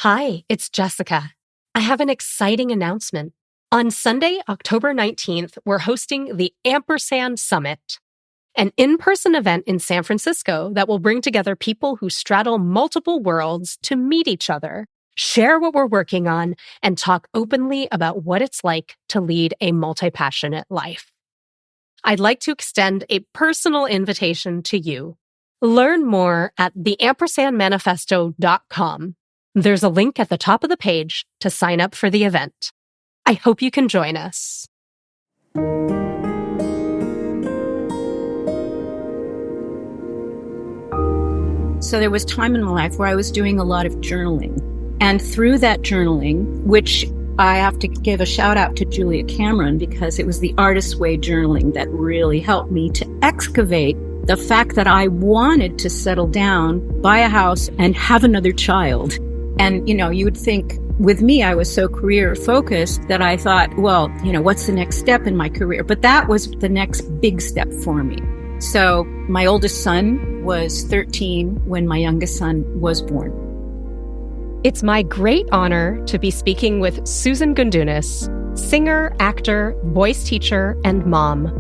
Hi, it's Jessica. I have an exciting announcement. On Sunday, October 19th, we're hosting the Ampersand Summit, an in-person event in San Francisco that will bring together people who straddle multiple worlds to meet each other, share what we're working on, and talk openly about what it's like to lead a multi-passionate life. I'd like to extend a personal invitation to you. Learn more at theampersandmanifesto.com. There's a link at the top of the page to sign up for the event. I hope you can join us. So there was time in my life where I was doing a lot of journaling. And through that journaling, which I have to give a shout out to Julia Cameron, because it was the artist's way journaling that really helped me to excavate the fact that I wanted to settle down, buy a house, and have another child. And, you would think with me, I was so career focused that I thought, well, what's the next step in my career? But that was the next big step for me. So my oldest son was 13 when my youngest son was born. It's my great honor to be speaking with Susan Gundunas, singer, actor, voice teacher, and mom.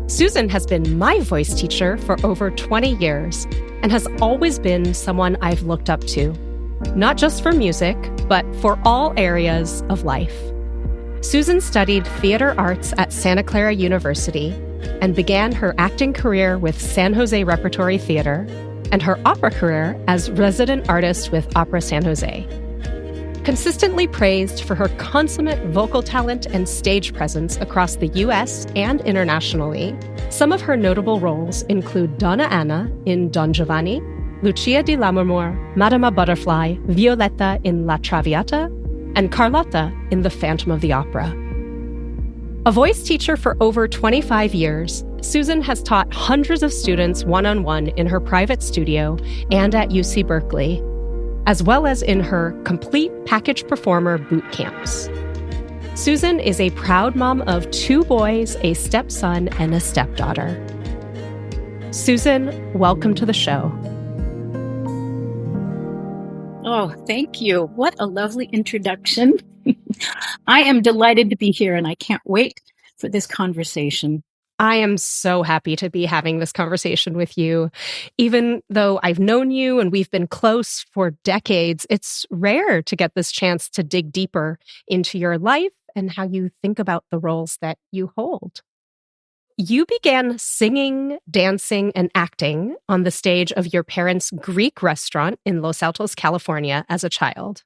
Susan has been my voice teacher for over 20 years and has always been someone I've looked up to, not just for music, but for all areas of life. Susan studied theater arts at Santa Clara University and began her acting career with San Jose Repertory Theater and her opera career as resident artist with Opera San Jose. Consistently praised for her consummate vocal talent and stage presence across the U.S. and internationally, some of her notable roles include Donna Anna in Don Giovanni, Lucia di Lammermoor, Madama Butterfly, Violetta in La Traviata, and Carlotta in The Phantom of the Opera. A voice teacher for over 25 years, Susan has taught hundreds of students one-on-one in her private studio and at UC Berkeley, as well as in her complete package performer boot camps. Susan is a proud mom of 2 boys, a stepson, and a stepdaughter. Susan, welcome to the show. Oh, thank you. What a lovely introduction. I am delighted to be here, and I can't wait for this conversation. I am so happy to be having this conversation with you. Even though I've known you and we've been close for decades, it's rare to get this chance to dig deeper into your life and how you think about the roles that you hold. You began singing, dancing, and acting on the stage of your parents' Greek restaurant in Los Altos, California as a child.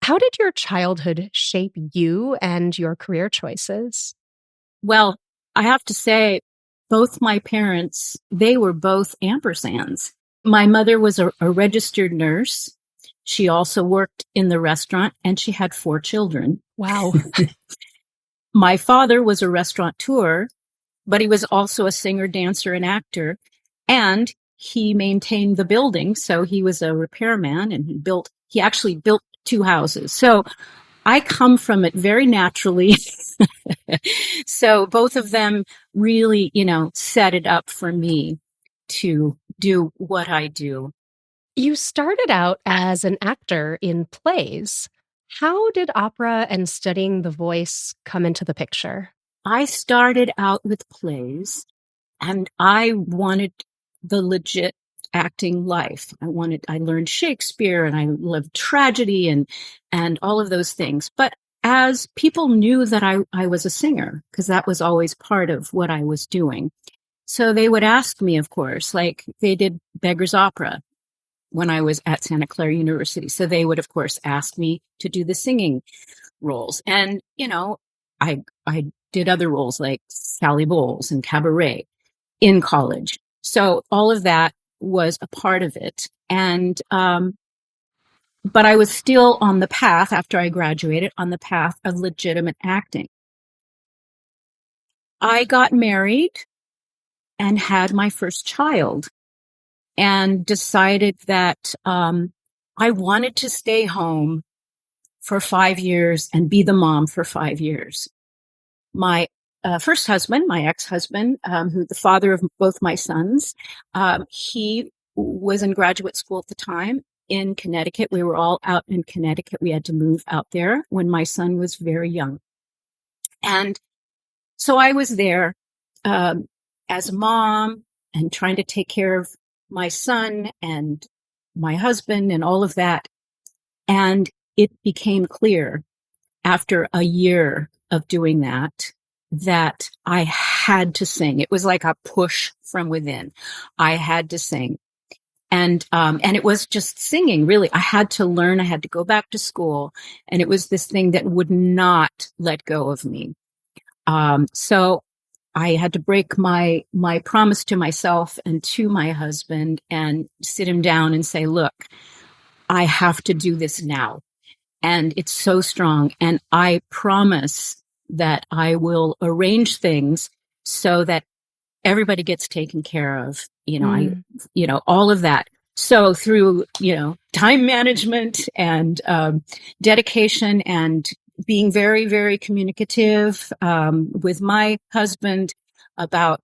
How did your childhood shape you and your career choices? Well, I have to say, both my parents, they were both ampersands. My mother was a registered nurse. She also worked in the restaurant, and she had 4 children. Wow. My father was a restaurateur, but he was also a singer, dancer, and actor. And he maintained the building. So he was a repairman, and he actually built 2 houses. So I come from it very naturally. So both of them really, set it up for me to do what I do. You started out as an actor in plays. How did opera and studying the voice come into the picture? I started out with plays, and I wanted the legit acting life. I learned Shakespeare, and I loved tragedy and all of those things. But as people knew that I was a singer, because that was always part of what I was doing. So they would ask me, of course, like they did Beggar's Opera when I was at Santa Clara University. So they would, of course, ask me to do the singing roles. And, I did other roles like Sally Bowles and Cabaret in college. So all of that was a part of it. And, but I was still on the path after I graduated, on the path of legitimate acting. I got married and had my first child and decided that I wanted to stay home for 5 years and be the mom for 5 years. My first husband, my ex-husband, who the father of both my sons, he was in graduate school at the time, in Connecticut. We were all out in Connecticut. We had to move out there when my son was very young. And so I was there as a mom and trying to take care of my son and my husband and all of that. And it became clear after a year of doing that I had to sing. It was like a push from within. I had to sing. And it was just singing, really. I had to learn. I had to go back to school. And it was this thing that would not let go of me. So I had to break my promise to myself and to my husband and sit him down and say, look, I have to do this now. And it's so strong. And I promise that I will arrange things so that everybody gets taken care of, all of that. So through, time management and dedication and being very, very communicative with my husband about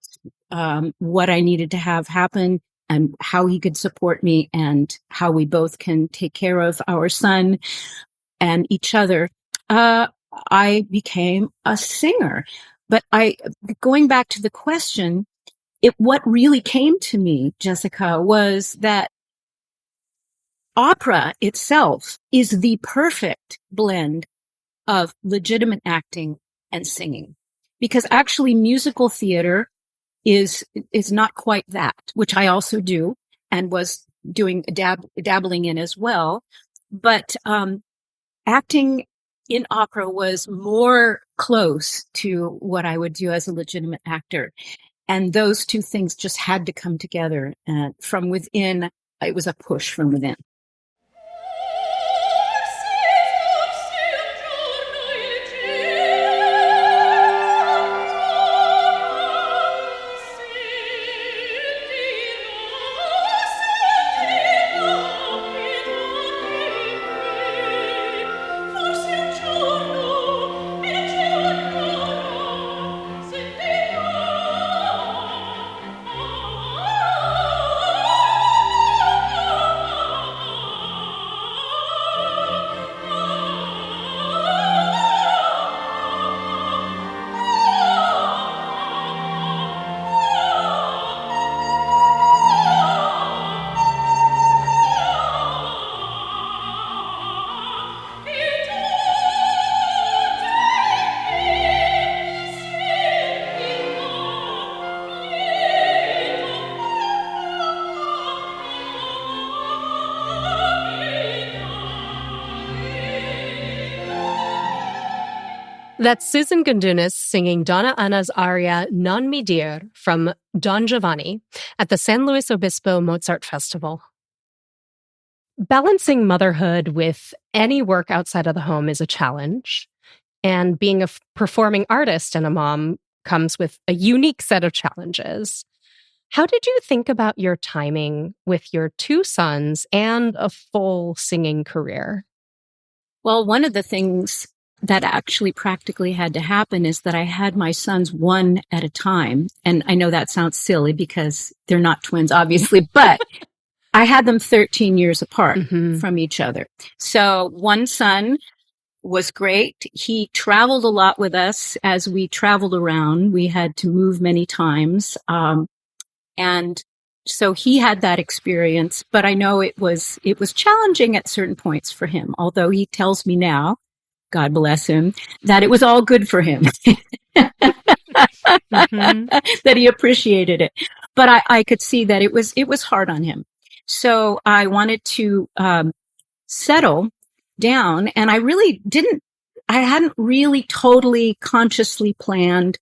what I needed to have happen and how he could support me and how we both can take care of our son and each other, I became a singer. But going back to the question, what really came to me, Jessica, was that opera itself is the perfect blend of legitimate acting and singing. Because actually musical theater is not quite that, which I also do and was doing dabbling in as well. But acting in opera was more close to what I would do as a legitimate actor. And those two things just had to come together. And from within, it was a push from within. That's Susan Gundunas singing Donna Anna's aria Non mi dir from Don Giovanni at the San Luis Obispo Mozart Festival. Balancing motherhood with any work outside of the home is a challenge, and being a performing artist and a mom comes with a unique set of challenges. How did you think about your timing with your two sons and a full singing career? Well, one of the things that actually practically had to happen is that I had my sons one at a time. And I know that sounds silly because they're not twins, obviously, but I had them 13 years apart from each other. So one son was great. He traveled a lot with us as we traveled around. We had to move many times. And so he had that experience, but I know it was challenging at certain points for him, although he tells me now, God bless him, that it was all good for him, that he appreciated it. But I could see that it was hard on him. So I wanted to settle down, and I hadn't really totally consciously planned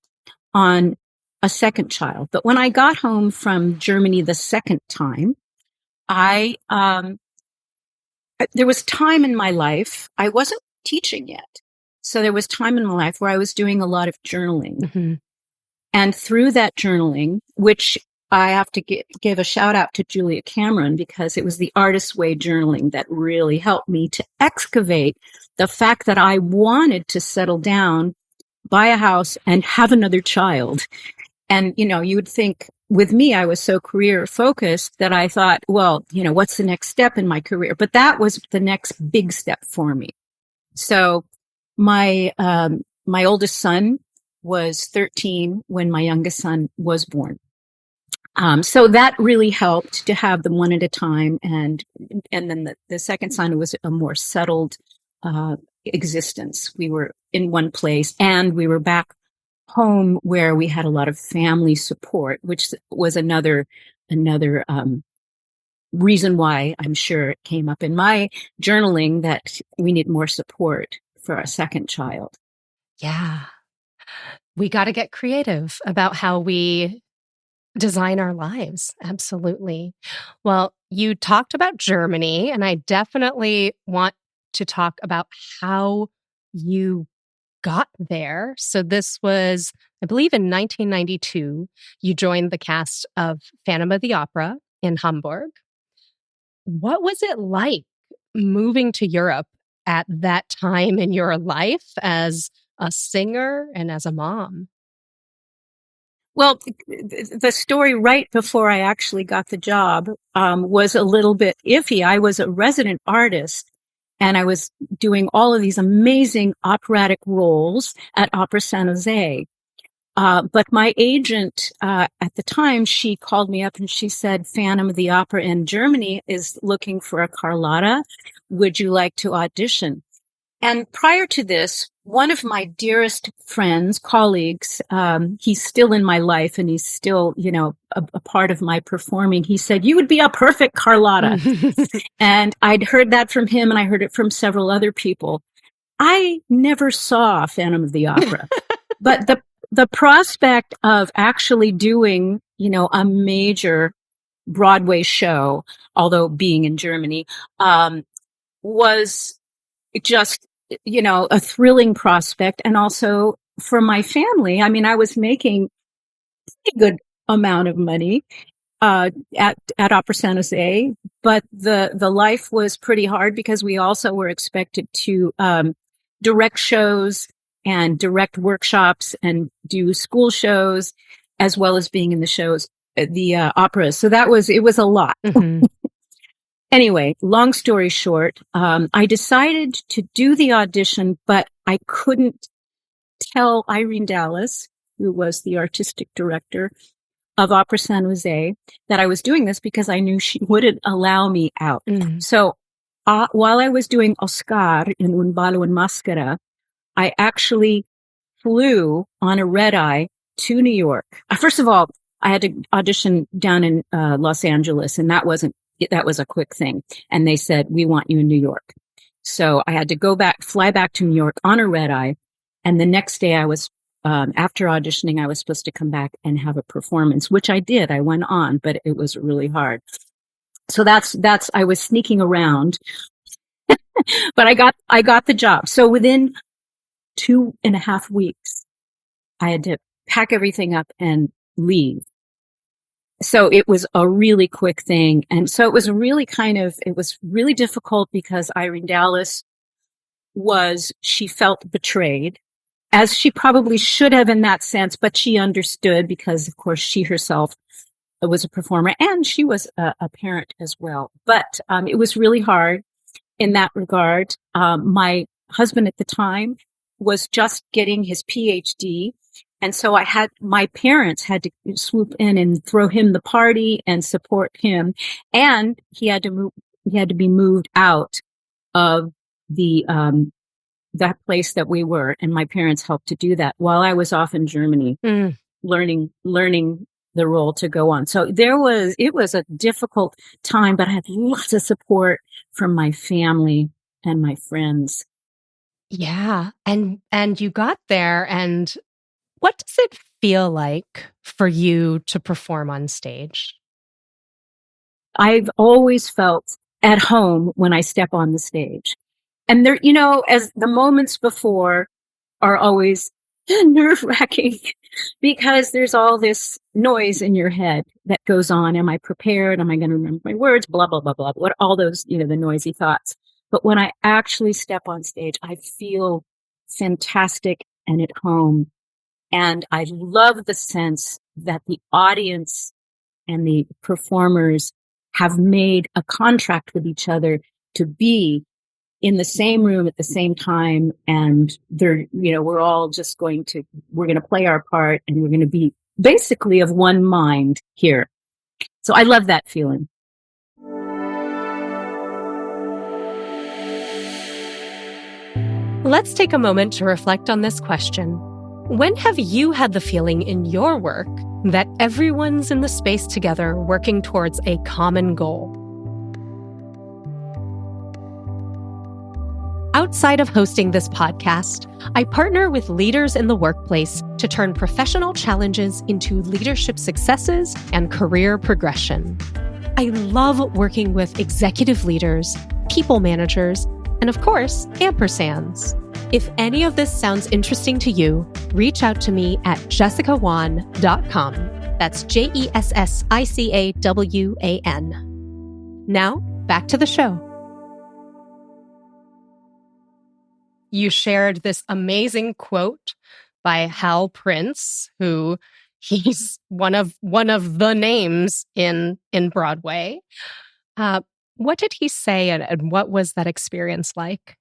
on a second child. But when I got home from Germany the second time, there was time in my life. I wasn't teaching yet. So there was time in my life where I was doing a lot of journaling. And through that journaling, which I have to give a shout out to Julia Cameron, because it was the artist's way journaling that really helped me to excavate the fact that I wanted to settle down, buy a house, and have another child. And, you would think with me, I was so career focused that I thought, well, what's the next step in my career? But that was the next big step for me. So my oldest son was 13 when my youngest son was born. So that really helped to have them one at a time. And then the second son was a more settled, existence. We were in one place and we were back home where we had a lot of family support, which was another reason why I'm sure it came up in my journaling that we need more support for our second child. Yeah. We got to get creative about how we design our lives. Absolutely. Well, you talked about Germany, and I definitely want to talk about how you got there. So this was, I believe, in 1992, you joined the cast of Phantom of the Opera in Hamburg. What was it like moving to Europe at that time in your life as a singer and as a mom? Well, the story right before I actually got the job was a little bit iffy. I was a resident artist, and I was doing all of these amazing operatic roles at Opera San Jose. But my agent at the time, she called me up and she said, Phantom of the Opera in Germany is looking for a Carlotta. Would you like to audition? And prior to this, one of my dearest friends, colleagues, he's still in my life and he's still, a part of my performing. He said, you would be a perfect Carlotta. And I'd heard that from him and I heard it from several other people. I never saw Phantom of the Opera, but the prospect of actually doing, a major Broadway show, although being in Germany, was just, a thrilling prospect. And also for my family, I mean, I was making a good amount of money, at Opera San Jose, but the life was pretty hard because we also were expected to, direct shows and direct workshops and do school shows as well as being in the shows, the operas. So it was a lot. Mm-hmm. Anyway, long story short, I decided to do the audition, but I couldn't tell Irene Dallas, who was the artistic director of Opera San Jose, that I was doing this because I knew she wouldn't allow me out. Mm. So while I was doing Oscar in Un ballo in Maschera, I actually flew on a red eye to New York. First of all, I had to audition down in Los Angeles, and that was a quick thing. And they said, we want you in New York. So I had to fly back to New York on a red eye. And the next day I was, after auditioning, I was supposed to come back and have a performance, which I did. I went on, but it was really hard. So I was sneaking around, but I got the job. So within 2.5 weeks, I had to pack everything up and leave. So it was a really quick thing. And so it was really difficult because Irene Dallas she felt betrayed, as she probably should have in that sense, but she understood because, of course, she herself was a performer and she was a parent as well. But it was really hard in that regard. My husband at the time was just getting his PhD. And so my parents had to swoop in and throw him the party and support him. And he had to be moved out of that place that we were. And my parents helped to do that while I was off in Germany, learning the role to go on. So it was a difficult time, but I had lots of support from my family and my friends. Yeah. And you got there, and what does it feel like for you to perform on stage? I've always felt at home when I step on the stage. And there, as the moments before are always nerve-wracking because there's all this noise in your head that goes on. Am I prepared? Am I going to remember my words? Blah, blah, blah, blah. What all those, the noisy thoughts. But when I actually step on stage, I feel fantastic and at home. And I love the sense that the audience and the performers have made a contract with each other to be in the same room at the same time. And we're all just we're going to play our part, and we're going to be basically of one mind here. So I love that feeling. Let's take a moment to reflect on this question. When have you had the feeling in your work that everyone's in the space together working towards a common goal? Outside of hosting this podcast, I partner with leaders in the workplace to turn professional challenges into leadership successes and career progression. I love working with executive leaders, people managers, and of course, ampersands. If any of this sounds interesting to you, reach out to me at jessicawan.com. That's JESSICAWAN. Now, back to the show. You shared this amazing quote by Hal Prince, who he's one of the names in Broadway. What did he say, and what was that experience like?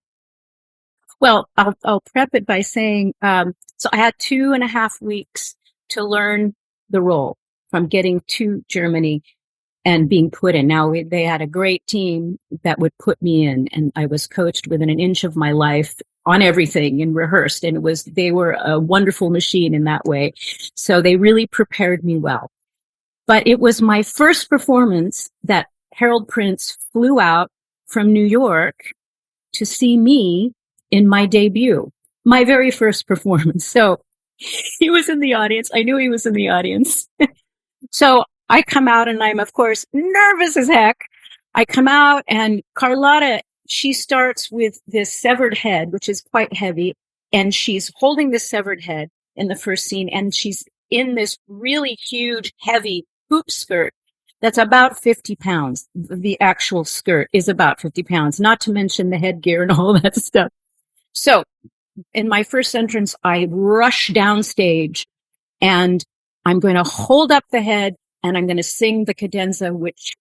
Well, I'll prep it by saying, so I had 2.5 weeks to learn the role from getting to Germany and being put in. Now, they had a great team that would put me in, and I was coached within an inch of my life on everything and rehearsed. And they were a wonderful machine in that way. So they really prepared me well. But it was my first performance that Harold Prince flew out from New York to see me in my debut, my very first performance. So he was in the audience. I knew he was in the audience. So I come out, and I'm, of course, nervous as heck. I come out, and Carlotta, she starts with this severed head, which is quite heavy. And she's holding this severed head in the first scene. And she's in this really huge, heavy hoop skirt. That's about 50 pounds. The actual skirt is about 50 pounds, not to mention the headgear and all that stuff. So in my first entrance, I rush downstage, and I'm going to hold up the head, and I'm going to sing the cadenza, which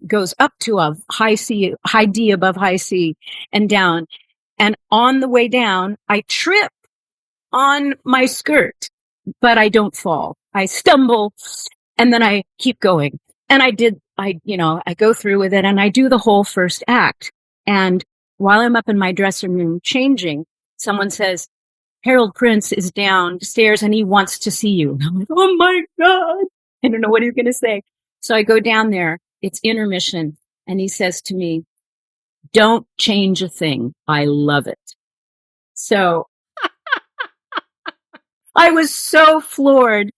goes up to a high C, high D above high C, and down. And on the way down, I trip on my skirt, but I don't fall. I stumble, and then I keep going. And I go through with it, and I do the whole first act. And while I'm up in my dressing room changing, someone says, Harold Prince is downstairs and he wants to see you. And I'm like, oh my God, I don't know what he's going to say. So I go down there, it's intermission, and he says to me, don't change a thing. I love it. So I was so floored.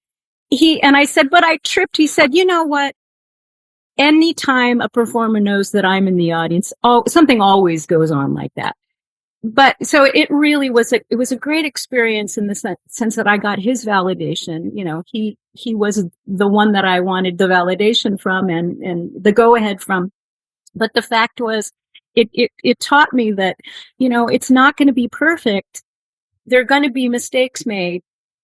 And I said, but I tripped. He said, you know what? Anytime a performer knows that I'm in the audience, something always goes on like that. But so it really was it was a great experience in the sense that I got his validation. You know, he was the one that I wanted the validation from and the go ahead from. But the fact was, it taught me that, you know, it's not going to be perfect. There are going to be mistakes made,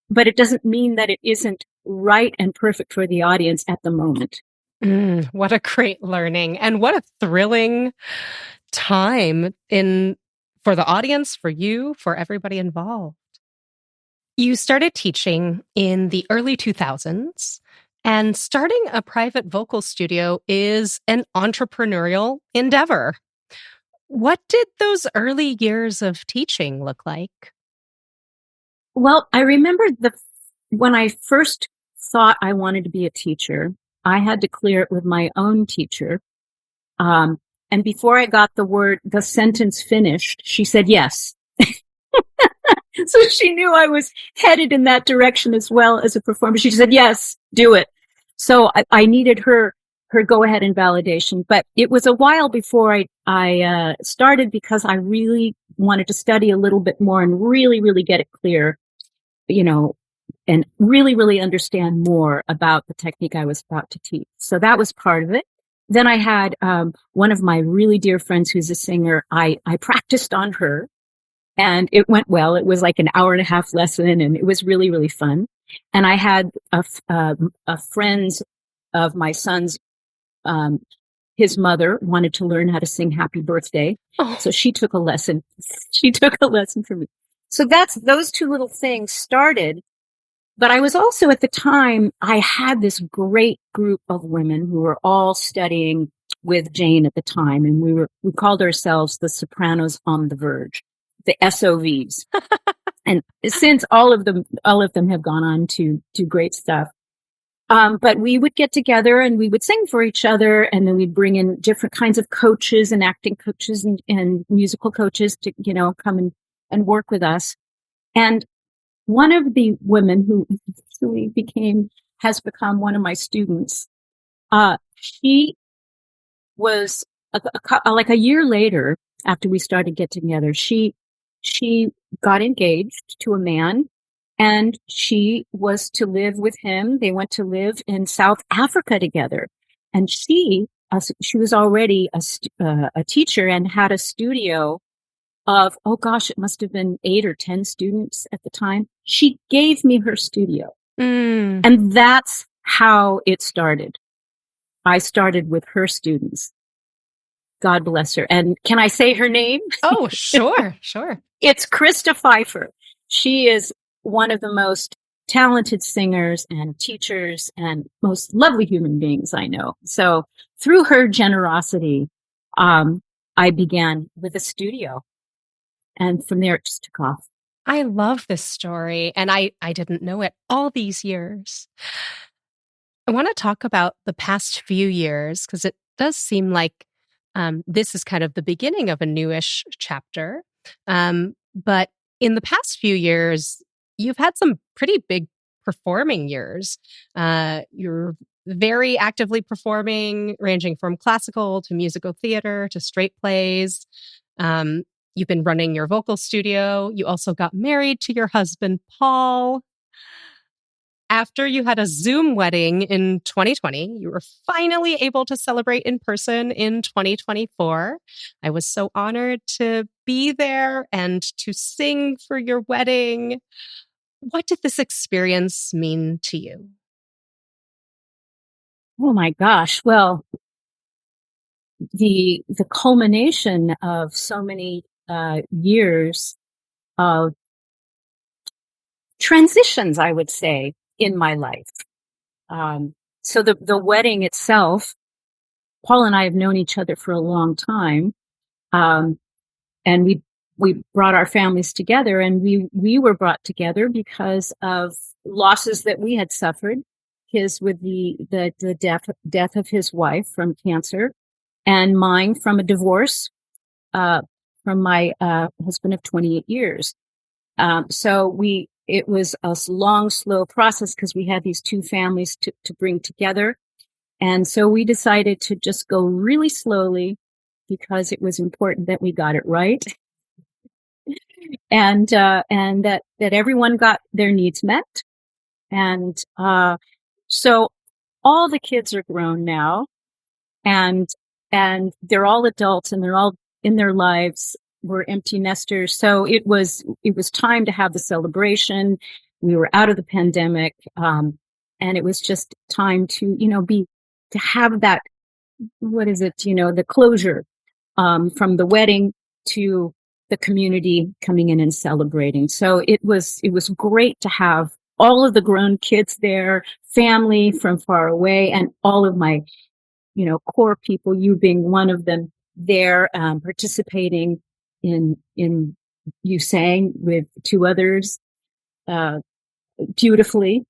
but it doesn't mean that it isn't right and perfect for the audience at the moment. What a great learning, and what a thrilling time for the audience, for you, for everybody involved. You started teaching in the early 2000s, and starting a private vocal studio is an entrepreneurial endeavor. What did those early years of teaching look like? Well, I remember when I first thought I wanted to be a teacher, I had to clear it with my own teacher. And before I got the sentence finished, she said yes. So she knew I was headed in that direction as well as a performer. She said, yes, do it. So I needed her go ahead and validation. But it was a while before I started, because I really wanted to study a little bit more and really, really get it clear, you know, and really, really understand more about the technique I was about to teach. So that was part of it. Then I had one of my really dear friends who's a singer. I practiced on her, and it went well. It was like an 1.5-hour lesson, and it was really, really fun. And I had a friend's of my son's, his mother wanted to learn how to sing Happy Birthday. Oh. So she took a lesson. She took a lesson from me. So those two little things started. But I was also at the time, I had this great group of women who were all studying with Jane at the time. And we called ourselves the Sopranos on the Verge, the SOVs. And since all of them have gone on to do great stuff. But we would get together and we would sing for each other. And then we'd bring in different kinds of coaches and acting coaches and musical coaches to, come and work with us. And one of the women who actually has become one of my students, she was like a year later after we started getting together, she got engaged to a man and she was to live with him. They went to live in South Africa together. And she was already a teacher and had a studio of, oh gosh, it must have been 8 or 10 students at the time. She gave me her studio. And that's how it started. I started with her students. God bless her. And can I say her name? Oh, sure, sure. It's Krista Pfeiffer. She is one of the most talented singers and teachers and most lovely human beings I know. So through her generosity, I began with a studio. And from there, it just took off. I love this story. And I didn't know it all these years. I want to talk about the past few years because it does seem like this is kind of the beginning of a newish chapter. But in the past few years, you've had some pretty big performing years. You're very actively performing, ranging from classical to musical theater to straight plays. You've been running your vocal studio. You also got married to your husband, Paul. After you had a Zoom wedding in 2020, you were finally able to celebrate in person in 2024. I was so honored to be there and to sing for your wedding. What did this experience mean to you? Oh my gosh. Well, the culmination of so many years of transitions, I would say, in my life. So the wedding itself, Paul and I have known each other for a long time. And we brought our families together, and we were brought together because of losses that we had suffered. His with the death of his wife from cancer, and mine from a divorce from my husband of 28 years. So it was a long, slow process because we had these two families to bring together. And so we decided to just go really slowly because it was important that we got it right. And that everyone got their needs met. And, so all the kids are grown now and they're all adults and they're all in their lives. We're empty nesters. So it was time to have the celebration. We were out of the pandemic. And it was just time to, to have that, what is it, the closure, from the wedding to the community coming in and celebrating. So it was great to have all of the grown kids there, family from far away, and all of my, core people, you being one of them there, participating in you sang with two others, beautifully.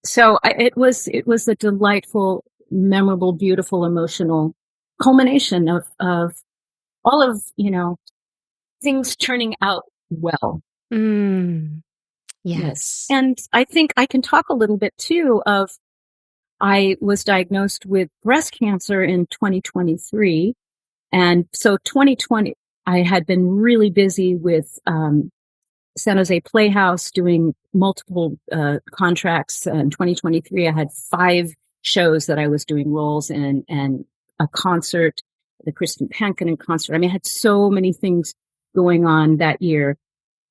So it was a delightful, memorable, beautiful, emotional culmination of all of, things turning out well. Yes. And I think I can talk a little bit too of, I was diagnosed with breast cancer in 2023. And so 2020, I had been really busy with, San Jose Playhouse doing multiple, contracts. In 2023, I had 5 shows that I was doing roles in and a concert, the Kristen Pankonen concert. I mean, I had so many things going on that year.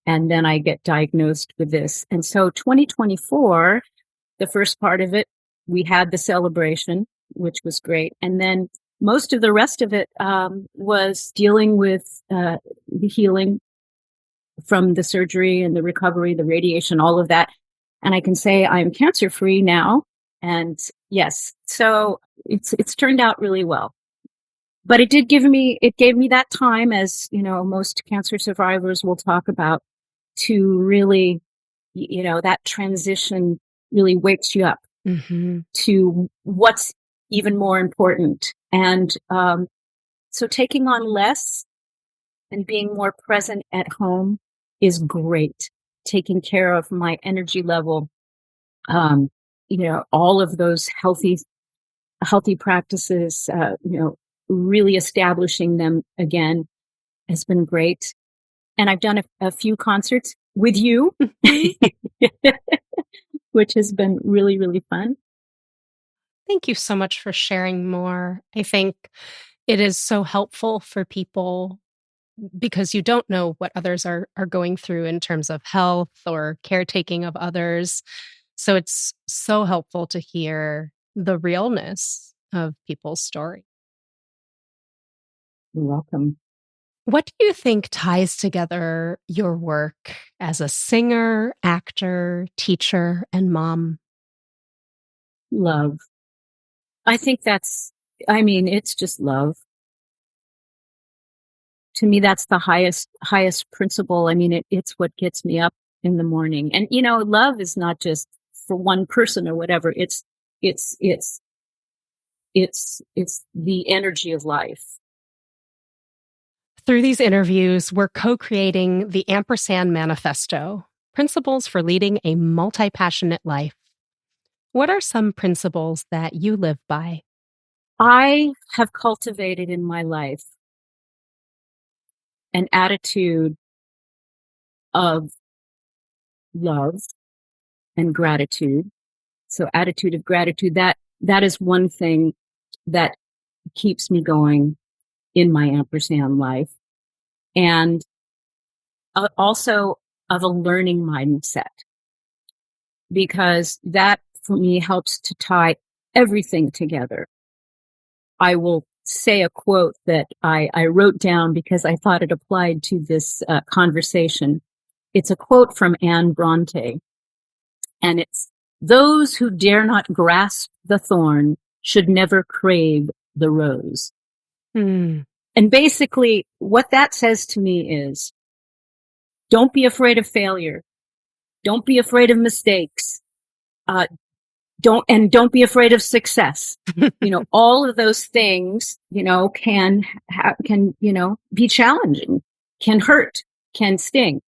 And then I get diagnosed with this. And so 2024, the first part of it we had the celebration, which was great. And then most of the rest of it was dealing with the healing from the surgery and the recovery, the radiation, all of that. And I can say I'm cancer-free now. And yes, so it's turned out really well. But it gave me that time, as, most cancer survivors will talk about, to really, that transition really wakes you up to what's even more important. And so taking on less and being more present at home is great. Taking care of my energy level, all of those healthy practices, really establishing them again has been great. And I've done a few concerts with you, which has been really, really fun. Thank you so much for sharing more. I think it is so helpful for people because you don't know what others are going through in terms of health or caretaking of others. So it's so helpful to hear the realness of people's story. You're welcome. What do you think ties together your work as a singer, actor, teacher, and mom? Love. I think it's just love. To me, that's the highest principle. It's what gets me up in the morning. And, love is not just for one person or whatever. It's the energy of life. Through these interviews, we're co-creating the Ampersand Manifesto, Principles for Leading a Multi-Passionate Life. What are some principles that you live by? I have cultivated in my life an attitude of love and gratitude. So attitude of gratitude, that is one thing that keeps me going in my ampersand life. And also of a learning mindset, because that for me helps to tie everything together. I will say a quote that I wrote down because I thought it applied to this conversation. It's a quote from Anne Bronte, and it's, "Those who dare not grasp the thorn should never crave the rose." And basically what that says to me is, don't be afraid of failure. Don't be afraid of mistakes. Don't be afraid of success. All of those things, can be challenging, can hurt, can sting.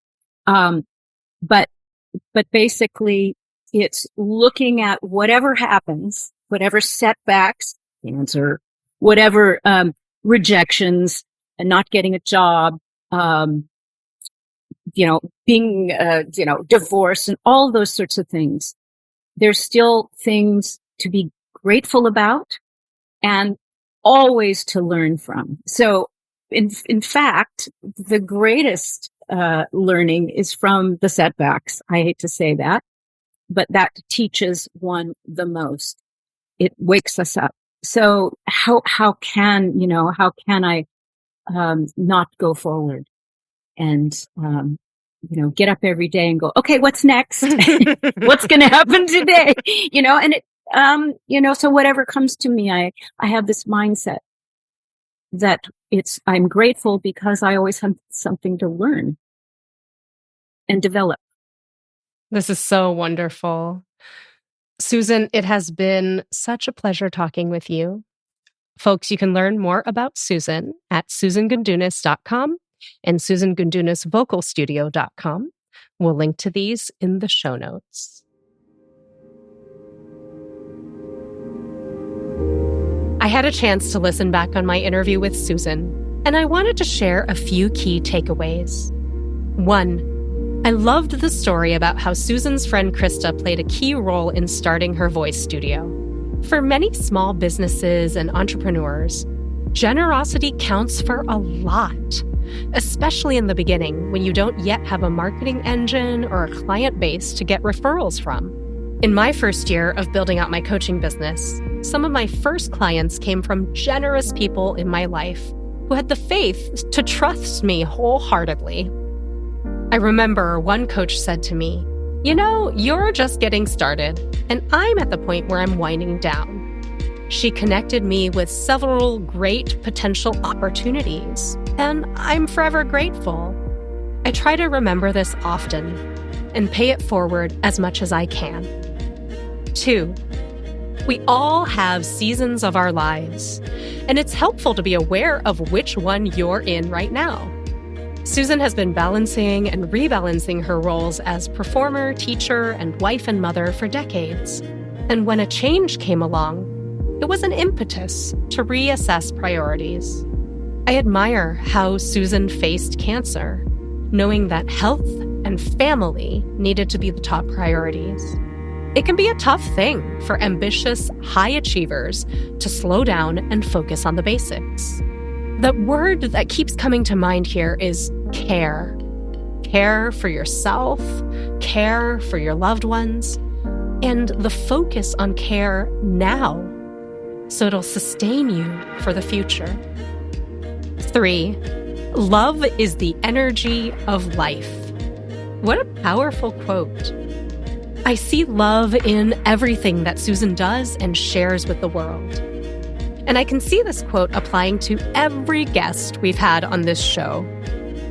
But basically it's looking at whatever happens, whatever setbacks, cancer, whatever, rejections and not getting a job, being, divorced and all those sorts of things. There's still things to be grateful about and always to learn from. So in fact, the greatest, learning is from the setbacks. I hate to say that, but that teaches one the most. It wakes us up. So how can I, not go forward and, get up every day and go, okay, what's next? What's going to happen today? And it, so whatever comes to me, I have this mindset that I'm grateful because I always have something to learn and develop. This is so wonderful. Susan, it has been such a pleasure talking with you. Folks, you can learn more about Susan at susangundunas.com and susangundunasvocalstudio.com. We'll link to these in the show notes. I had a chance to listen back on my interview with Susan, and I wanted to share a few key takeaways. 1, I loved the story about how Susan's friend Krista played a key role in starting her voice studio. For many small businesses and entrepreneurs, generosity counts for a lot, especially in the beginning when you don't yet have a marketing engine or a client base to get referrals from. In my first year of building out my coaching business, some of my first clients came from generous people in my life who had the faith to trust me wholeheartedly. I remember one coach said to me, "You know, you're just getting started, and I'm at the point where I'm winding down." She connected me with several great potential opportunities, and I'm forever grateful. I try to remember this often and pay it forward as much as I can. 2, we all have seasons of our lives, and it's helpful to be aware of which one you're in right now. Susan has been balancing and rebalancing her roles as performer, teacher, and wife and mother for decades. And when a change came along, it was an impetus to reassess priorities. I admire how Susan faced cancer, knowing that health and family needed to be the top priorities. It can be a tough thing for ambitious high achievers to slow down and focus on the basics. The word that keeps coming to mind here is care. Care for yourself, care for your loved ones, and the focus on care now, so it'll sustain you for the future. 3, love is the energy of life. What a powerful quote. I see love in everything that Susan does and shares with the world. And I can see this quote applying to every guest we've had on this show.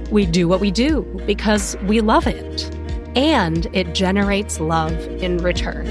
We do what we do because we love it, and it generates love in return.